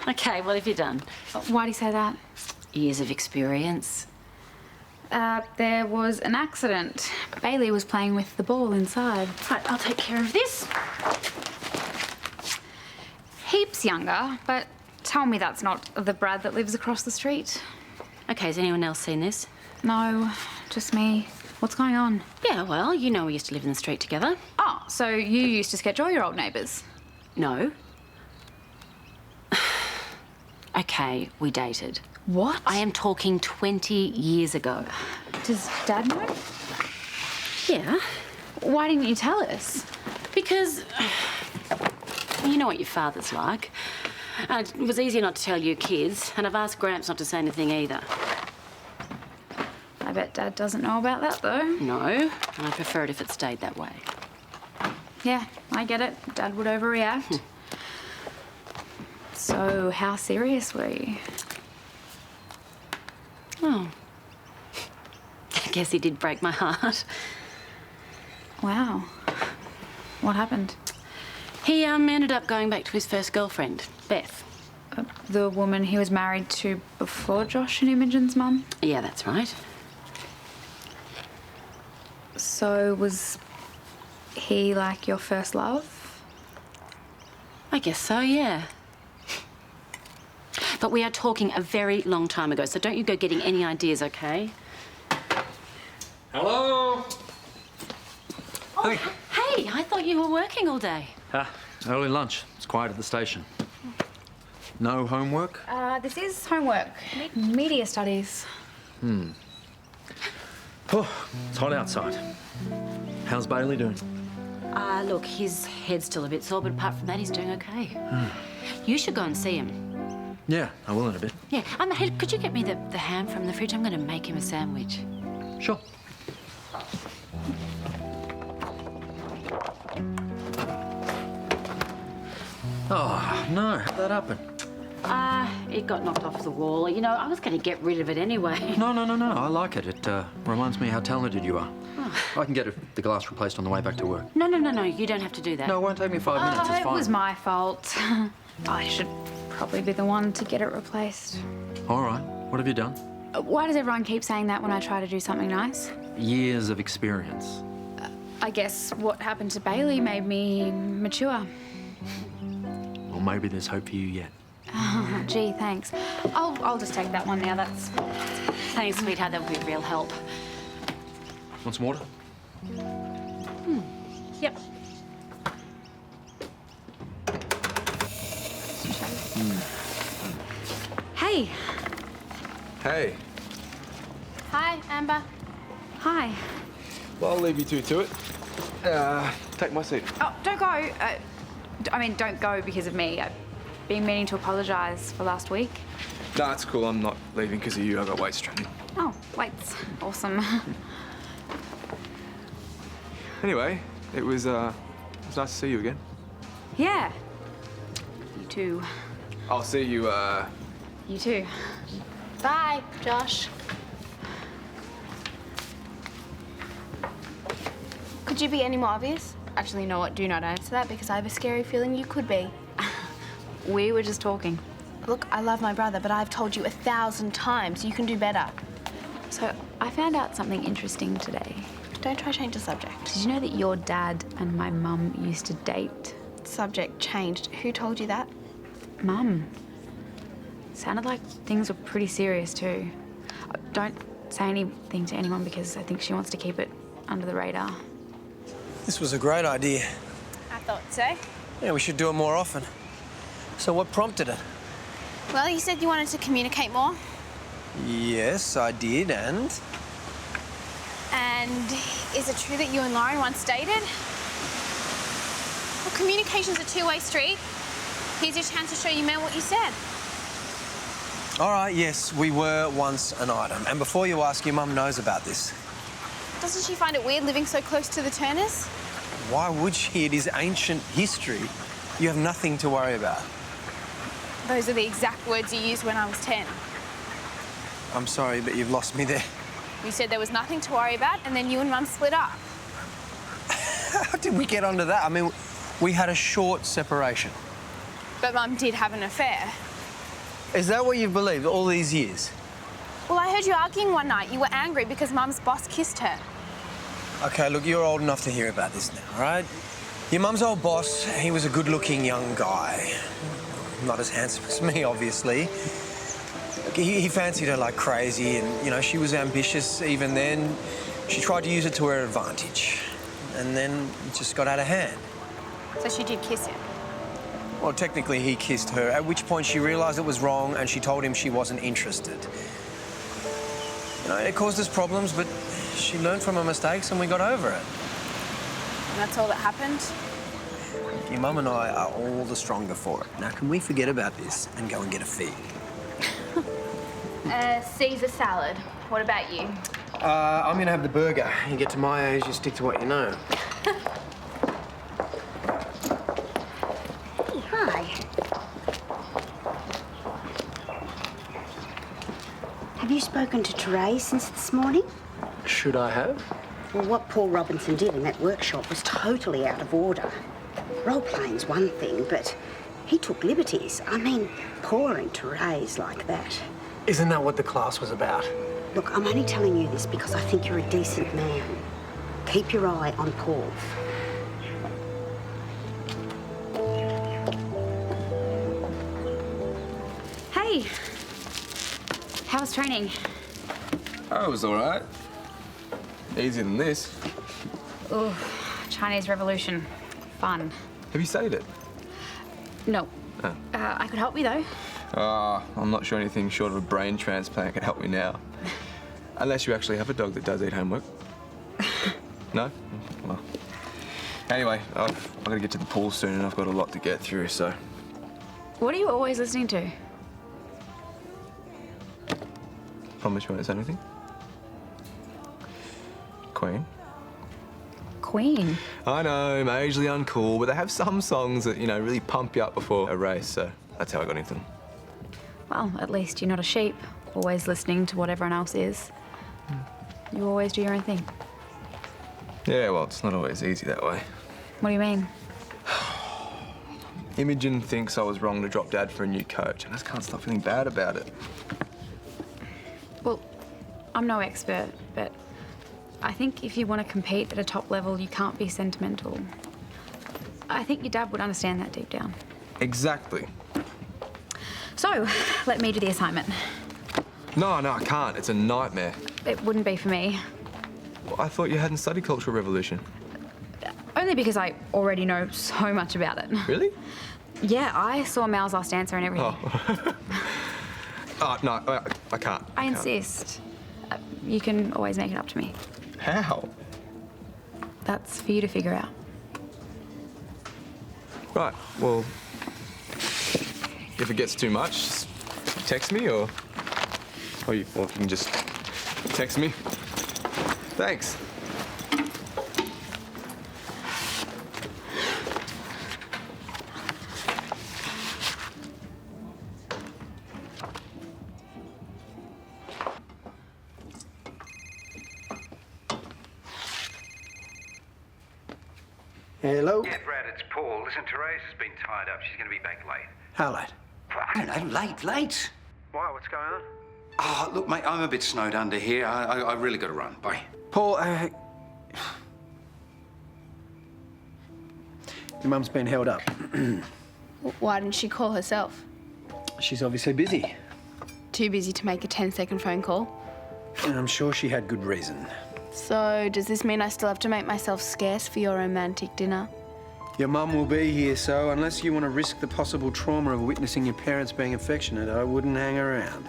Okay, what have you done? Why do you say that? Years of experience. There was an accident. Bailey was playing with the ball inside. Right, I'll take care of this. Heaps younger, but tell me that's not the Brad that lives across the street. Okay, has anyone else seen this? No, just me. What's going on? Yeah, well, you know we used to live in the street together. Oh, so you used to sketch all your old neighbours? No. Okay, we dated. What? I am talking 20 years ago. Does Dad know? Yeah. Why didn't you tell us? Because you know what your father's like. It was easier not to tell you kids, and I've asked Gramps not to say anything either. I bet Dad doesn't know about that, though. No, and I'd prefer it if it stayed that way. Yeah, I get it. Dad would overreact. So, how serious were you? Oh. I guess he did break my heart. Wow. What happened? He ended up going back to his first girlfriend, Beth. The woman he was married to before Josh and Imogen's mum? Yeah, that's right. So, was he like your first love? I guess so, yeah. But we are talking a very long time ago, so don't you go getting any ideas, okay? Hello? Oh, hey, I thought you were working all day. Early lunch. It's quiet at the station. No homework? This is homework. Media studies. Oh, it's hot outside. How's Bailey doing? Look, his head's still a bit sore, but apart from that, he's doing okay. You should go and see him. Yeah, I will in a bit. Yeah, hey, could you get me the ham from the fridge? I'm going to make him a sandwich. Sure. Oh, no. How'd that happen? It got knocked off the wall. You know, I was going to get rid of it anyway. No. I like it. It reminds me how talented you are. I can get the glass replaced on the way back to work. No. You don't have to do that. No, it won't take me 5 minutes. It's fine. It was my fault. I should probably be the one to get it replaced. All right. What have you done? Why does everyone keep saying that when I try to do something nice? Years of experience. I guess what happened to Bailey made me mature. Or maybe there's hope for you yet. Oh, gee, thanks. I'll just take that one now. That's... Thanks, sweetheart. That would be a real help. Want some water? Yep. Hey. Hey. Hi, Amber. Hi. Well, I'll leave you two to it. Take my seat. Oh, don't go. I mean, don't go because of me. I've been meaning to apologise for last week. Nah, it's cool. I'm not leaving because of you. I got weights training. Oh, weights. Awesome. Anyway, it was nice to see you again. Yeah. You too. I'll see you, You too. Bye, Josh. Could you be any more obvious? Actually, you know what? Do not answer that because I have a scary feeling you could be. We were just talking. Look, I love my brother, but I've told you 1,000 times you can do better. So, I found out something interesting today. Don't try to change the subject. Did you know that your dad and my mum used to date? Subject changed. Who told you that? Mum. Sounded like things were pretty serious too. Don't say anything to anyone because I think she wants to keep it under the radar. This was a great idea. I thought so. Yeah, we should do it more often. So what prompted it? Well, you said you wanted to communicate more. Yes, I did, and? And is it true that you and Lauren once dated? Well, communication's a two-way street. Here's your chance to show you meant what you said. All right, yes, we were once an item. And before you ask, your mum knows about this. Doesn't she find it weird living so close to the Turners? Why would she? It is ancient history. You have nothing to worry about. Those are the exact words you used when I was 10. I'm sorry, but you've lost me there. You said there was nothing to worry about, and then you and Mum split up. How did we get onto that? I mean, we had a short separation. But Mum did have an affair. Is that what you've believed all these years? Well, I heard you arguing one night. You were angry because Mum's boss kissed her. OK, look, you're old enough to hear about this now, all right? Your mum's old boss, he was a good-looking young guy. Not as handsome as me, obviously. He fancied her like crazy and, you know, she was ambitious even then. She tried to use it to her advantage. And then it just got out of hand. So she did kiss him. Well, technically he kissed her, at which point she realised it was wrong and she told him she wasn't interested. You know, it caused us problems, but she learned from her mistakes and we got over it. And that's all that happened? Your mum and I are all the stronger for it. Now, can we forget about this and go and get a feed? Caesar salad. What about you? I'm gonna have the burger. You get to my age, you stick to what you know. Hi. Have you spoken to Terese since this morning? Should I have? Well, what Paul Robinson did in that workshop was totally out of order. Role-playing's one thing, but he took liberties. I mean, pouring Terese like that. Isn't that what the class was about? Look, I'm only telling you this because I think you're a decent man. Keep your eye on Paul. Hey! How was training? Oh, it was all right. Easier than this. Ooh, Chinese Revolution. Fun. Have you studied it? No. Oh. I could help you, though. I'm not sure anything short of a brain transplant can help me now. Unless you actually have a dog that does eat homework. No? Well. Anyway, I've got to get to the pool soon and I've got a lot to get through, so... What are you always listening to? Promise you won't say anything? Queen? Queen. I know, majorly uncool, but they have some songs that, you know, really pump you up before a race, so that's how I got into them. Well, at least you're not a sheep, always listening to what everyone else is. You always do your own thing. Yeah, well, it's not always easy that way. What do you mean? Imogen thinks I was wrong to drop Dad for a new coach, and I just can't stop feeling bad about it. Well, I'm no expert, but I think if you want to compete at a top level, you can't be sentimental. I think your dad would understand that deep down. Exactly. So, let me do the assignment. No, I can't. It's a nightmare. It wouldn't be for me. Well, I thought you hadn't studied Cultural Revolution. Only because I already know so much about it. Really? Yeah, I saw Mal's Last Dancer and everything. Oh. Oh, no, I can't. I insist. You can always make it up to me. How? That's for you to figure out. Right, well, if it gets too much, just text me or you can just text me. Thanks. Hello? Yeah, Brad, it's Paul. Listen, Terese has been tied up. She's going to be back late. How late? I don't know, late. Why, what's going on? Oh, look, mate, I'm a bit snowed under here. I really got to run. Bye. Paul, your mum's been held up. Why didn't she call herself? She's obviously busy. Too busy to make a 10-second phone call? And I'm sure she had good reason. So, does this mean I still have to make myself scarce for your romantic dinner? Your mum will be here, so unless you want to risk the possible trauma of witnessing your parents being affectionate, I wouldn't hang around.